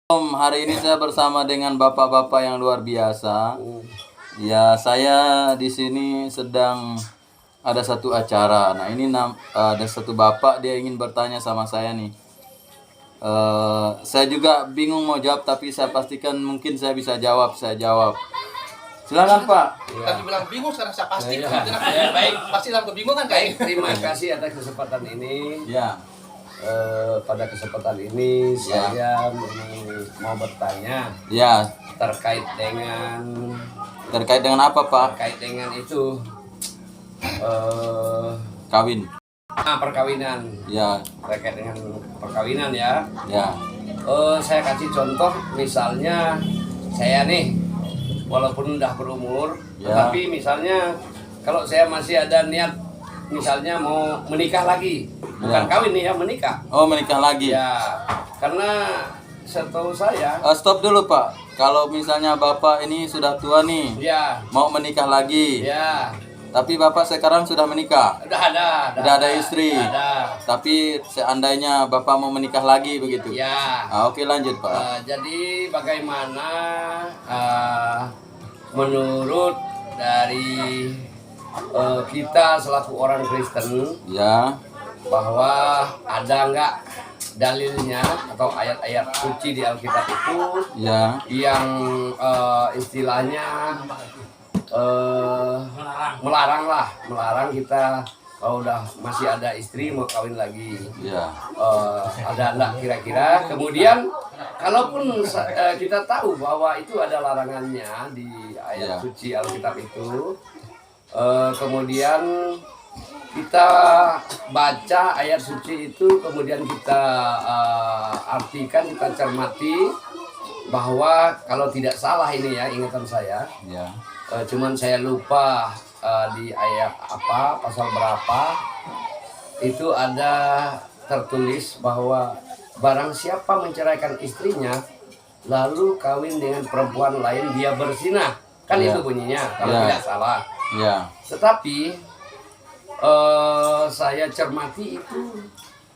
Om, hari ini saya bersama dengan bapak-bapak yang luar biasa. Ya, saya di sini sedang ada satu acara. Nah, ini ada satu bapak, dia ingin bertanya sama saya nih. Saya juga bingung mau jawab, tapi saya pastikan mungkin saya bisa jawab. Saya jawab. Silakan Pak. Tadi bilang bingung, sekarang saya pasti. Ya, baik. Pasti dalam kebingungan kayak. Terima kasih atas kesempatan ini. Ya. Pada kesempatan ini saya mau bertanya Ya. terkait dengan apa Pak? terkait dengan itu Kawin. perkawinan. Ya. Terkait dengan perkawinan ya. Ya. Saya kasih contoh, misalnya saya nih walaupun udah berumur, tapi misalnya kalau saya masih ada niat misalnya mau menikah lagi, bukan kawin nih ya, menikah. Oh, menikah lagi. Ya, karena setahu saya. Stop dulu Pak. Kalau misalnya Bapak ini sudah tua nih, Ya. mau menikah lagi. Ya. Tapi Bapak sekarang sudah menikah. Udah ada istri. Ada. Tapi seandainya Bapak mau menikah lagi begitu. Ya. Oke, lanjut Pak. Jadi bagaimana menurut dari kita selaku orang Kristen, Ya. bahwa ada nggak dalilnya atau ayat-ayat suci di Alkitab itu Ya. yang istilahnya melarang kita kalau udah masih ada istri mau kawin lagi. Ya. Ada enggak kira-kira? Kemudian kalaupun kita tahu bahwa itu ada larangannya di ayat suci Alkitab itu, kemudian kita baca ayat suci itu, kemudian kita artikan, kita cermati bahwa kalau tidak salah ini ya, ingatan saya, cuman saya lupa di ayat apa, pasal berapa, itu ada tertulis bahwa barang siapa menceraikan istrinya lalu kawin dengan perempuan lain, dia berzinah. Kan itu bunyinya kalau tidak salah. Ya. Tetapi saya cermati itu,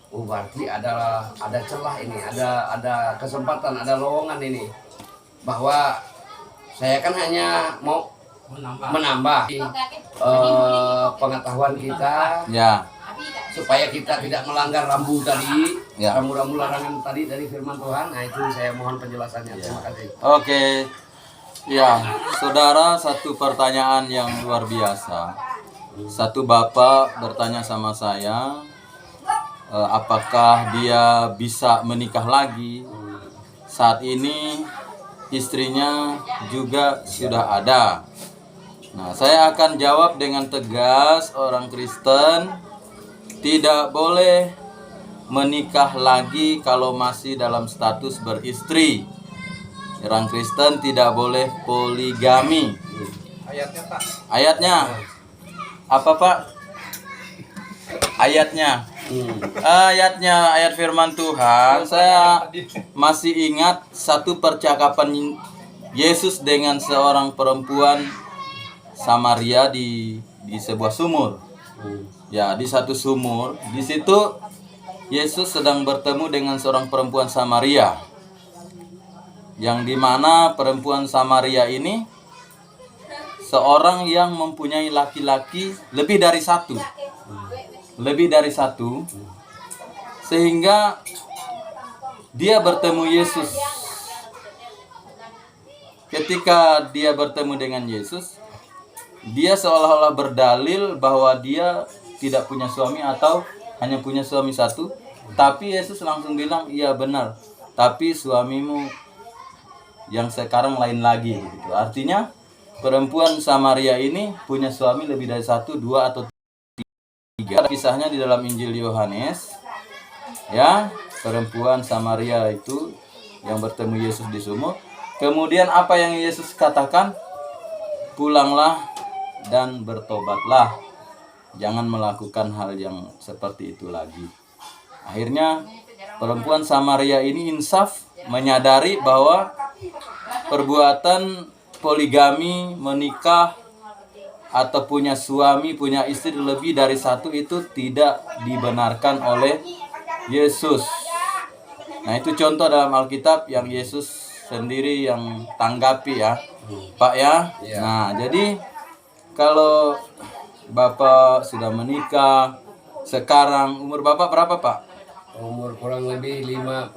berarti ada celah ini, ada kesempatan, ada lowongan ini, bahwa saya kan hanya mau menambah pengetahuan kita, supaya kita tidak melanggar rambu tadi, rambu-rambu larangan tadi dari firman Tuhan. Nah, itu saya mohon penjelasannya. Terima kasih. Oke. Ya, saudara, satu pertanyaan yang luar biasa. Satu bapak bertanya sama saya, apakah dia bisa menikah lagi? Saat ini istrinya juga sudah ada. Nah, saya akan jawab dengan tegas, orang Kristen tidak boleh menikah lagi kalau masih dalam status beristri. Orang Kristen tidak boleh poligami. Ayatnya Pak. Ayatnya apa Pak? Ayatnya ayat firman Tuhan. Saya masih ingat satu percakapan Yesus dengan seorang perempuan Samaria di sebuah sumur. Ya, di satu sumur. Di situ Yesus sedang bertemu dengan seorang perempuan Samaria, yang dimana perempuan Samaria ini seorang yang mempunyai laki-laki lebih dari satu, sehingga dia bertemu Yesus. Ketika dia bertemu dengan Yesus, dia seolah-olah berdalil bahwa dia tidak punya suami atau hanya punya suami satu. Tapi Yesus langsung bilang, iya benar, tapi suamimu yang sekarang lain lagi gitu. Artinya perempuan Samaria ini punya suami lebih dari satu, dua, atau tiga. Kisahnya di dalam Injil Yohanes. Ya, perempuan Samaria itu yang bertemu Yesus di sumur. Kemudian apa yang Yesus katakan? Pulanglah dan bertobatlah. Jangan melakukan hal yang seperti itu lagi. Akhirnya perempuan Samaria ini insaf, menyadari bahwa perbuatan poligami, menikah atau punya suami, punya istri lebih dari satu itu tidak dibenarkan oleh Yesus. Nah, itu contoh dalam Alkitab yang Yesus sendiri yang tanggapi ya, Pak ya. Iya. Nah, jadi kalau Bapak sudah menikah, sekarang umur Bapak berapa, Pak? Umur kurang lebih 55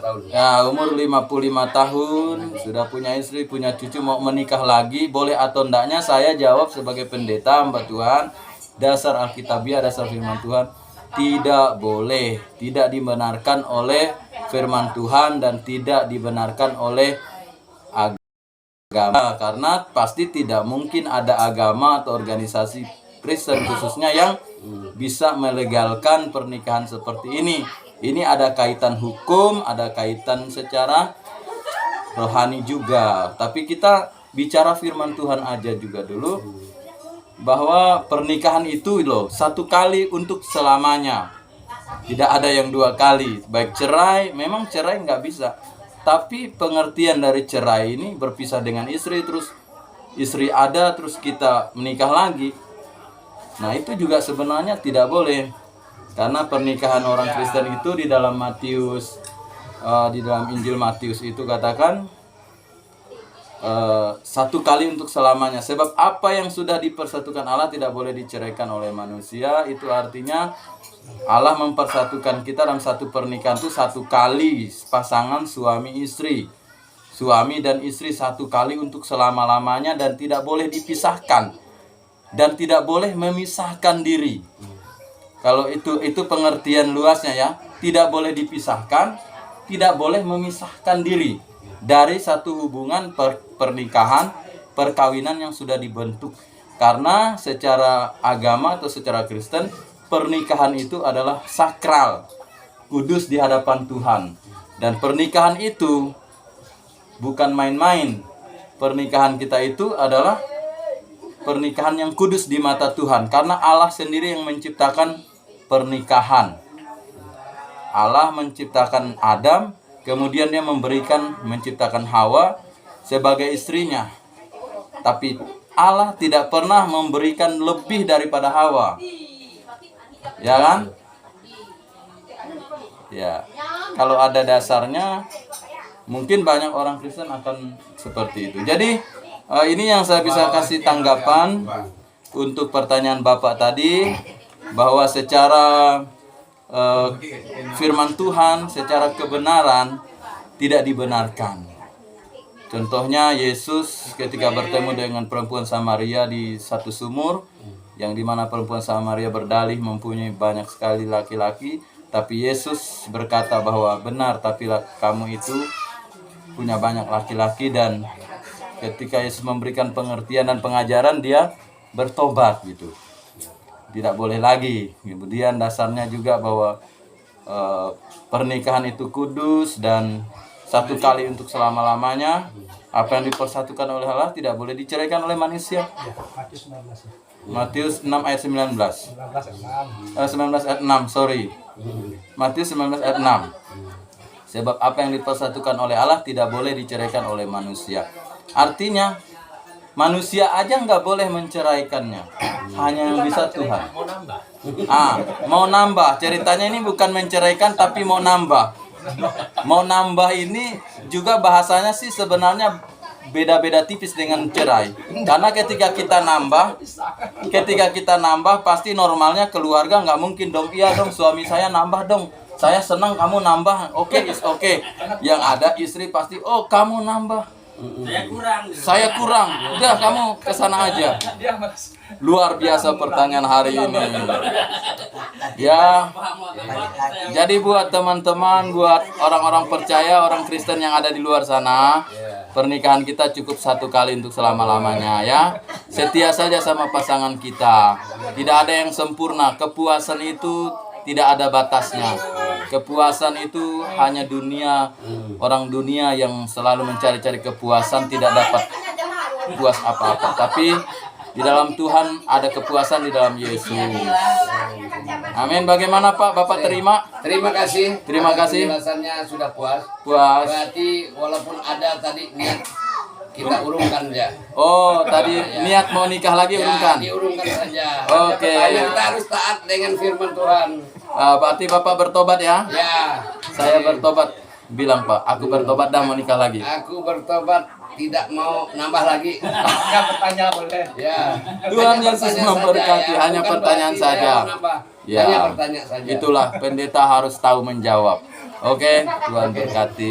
tahun. Ya, umur 55 tahun, sudah punya istri, punya cucu, mau menikah lagi, boleh atau enggaknya saya jawab sebagai pendeta hamba Tuhan, dasar Alkitabiah, dasar firman Tuhan, tidak boleh, tidak dibenarkan oleh firman Tuhan dan tidak dibenarkan oleh agama, karena pasti tidak mungkin ada agama atau organisasi Kristen khususnya yang bisa melegalkan pernikahan seperti ini. Ini ada kaitan hukum, ada kaitan secara rohani juga. Tapi kita bicara firman Tuhan aja juga dulu, bahwa pernikahan itu loh satu kali untuk selamanya, tidak ada yang dua kali. Baik cerai, memang cerai nggak bisa, tapi pengertian dari cerai ini berpisah dengan istri, terus istri ada, terus kita menikah lagi. Nah, itu juga sebenarnya tidak boleh, karena pernikahan orang Kristen itu di dalam Matius, di dalam Injil Matius itu katakan satu kali untuk selamanya. Sebab apa yang sudah dipersatukan Allah tidak boleh diceraikan oleh manusia. Itu artinya Allah mempersatukan kita dalam satu pernikahan itu satu kali, pasangan suami istri, suami dan istri satu kali untuk selama-lamanya, dan tidak boleh dipisahkan dan tidak boleh memisahkan diri. Kalau itu pengertian luasnya ya, tidak boleh dipisahkan, tidak boleh memisahkan diri dari satu hubungan pernikahan, perkawinan yang sudah dibentuk. Karena secara agama atau secara Kristen, pernikahan itu adalah sakral, kudus di hadapan Tuhan. Dan pernikahan itu bukan main-main. Pernikahan kita itu adalah pernikahan yang kudus di mata Tuhan, karena Allah sendiri yang menciptakan pernikahan. Allah menciptakan Adam, kemudian dia menciptakan Hawa sebagai istrinya. Tapi Allah tidak pernah memberikan lebih daripada Hawa. Ya kan? Ya. Kalau ada dasarnya, mungkin banyak orang Kristen akan seperti itu. Jadi ini yang saya bisa kasih tanggapan untuk pertanyaan Bapak tadi, bahwa secara firman Tuhan, secara kebenaran tidak dibenarkan. Contohnya Yesus ketika bertemu dengan perempuan Samaria di satu sumur, yang dimana perempuan Samaria berdalih mempunyai banyak sekali laki-laki, tapi Yesus berkata bahwa benar, tapi kamu itu punya banyak laki-laki. Dan ketika Yesus memberikan pengertian dan pengajaran, dia bertobat gitu. Tidak boleh lagi. Kemudian dasarnya juga bahwa pernikahan itu kudus dan satu kali untuk selama-lamanya. Apa yang dipersatukan oleh Allah tidak boleh diceraikan oleh manusia. Matius 6 ayat 19. 19 ayat 6, sorry. Matius 19 ayat 6. Sebab apa yang dipersatukan oleh Allah tidak boleh diceraikan oleh manusia. Artinya manusia aja nggak boleh menceraikannya, hanya yang bisa Tuhan. Mau nambah. Ceritanya ini bukan menceraikan, tapi mau nambah. Mau nambah ini juga bahasanya sih sebenarnya beda-beda tipis dengan cerai. Karena ketika kita nambah pasti normalnya keluarga nggak mungkin dong, iya dong suami saya nambah dong, saya senang kamu nambah, oke, is oke. Yang ada istri pasti, oh kamu nambah, saya kurang, udah kamu kesana aja. Luar biasa pertanyaan hari ini ya. Jadi buat teman-teman, buat orang-orang percaya, orang Kristen yang ada di luar sana, pernikahan kita cukup satu kali untuk selama-lamanya ya. Setia saja sama pasangan kita. Tidak ada yang sempurna. Kepuasan itu tidak ada batasnya. Kepuasan itu hanya dunia, orang dunia yang selalu mencari-cari kepuasan tidak dapat puas apa-apa. Tapi di dalam Tuhan ada kepuasan di dalam Yesus. Amin. Bagaimana Pak? Bapak terima? Terima kasih. Terima kasih. Penjelasannya sudah puas. Puas. Berarti walaupun ada tadi niat, kita urungkan ya. Oh, tadi niat mau nikah lagi urungkan. Diurungkan saja. Oke. Karena kita harus taat dengan firman Tuhan. Berarti Bapak bertobat ya? Ya. Saya bertobat. Bilang Pak, aku bertobat dah mau nikah lagi. Aku bertobat, tidak mau nambah lagi. Enggak bertanya boleh. Ya. Tuhan Hanya Yesus pertanyaan memberkati, saja, ya. hanya Bukan pertanyaan berarti saya saja. menambah. Ya. Hanya bertanya saja. Itulah pendeta harus tahu menjawab. Oke, Tuhan berkati.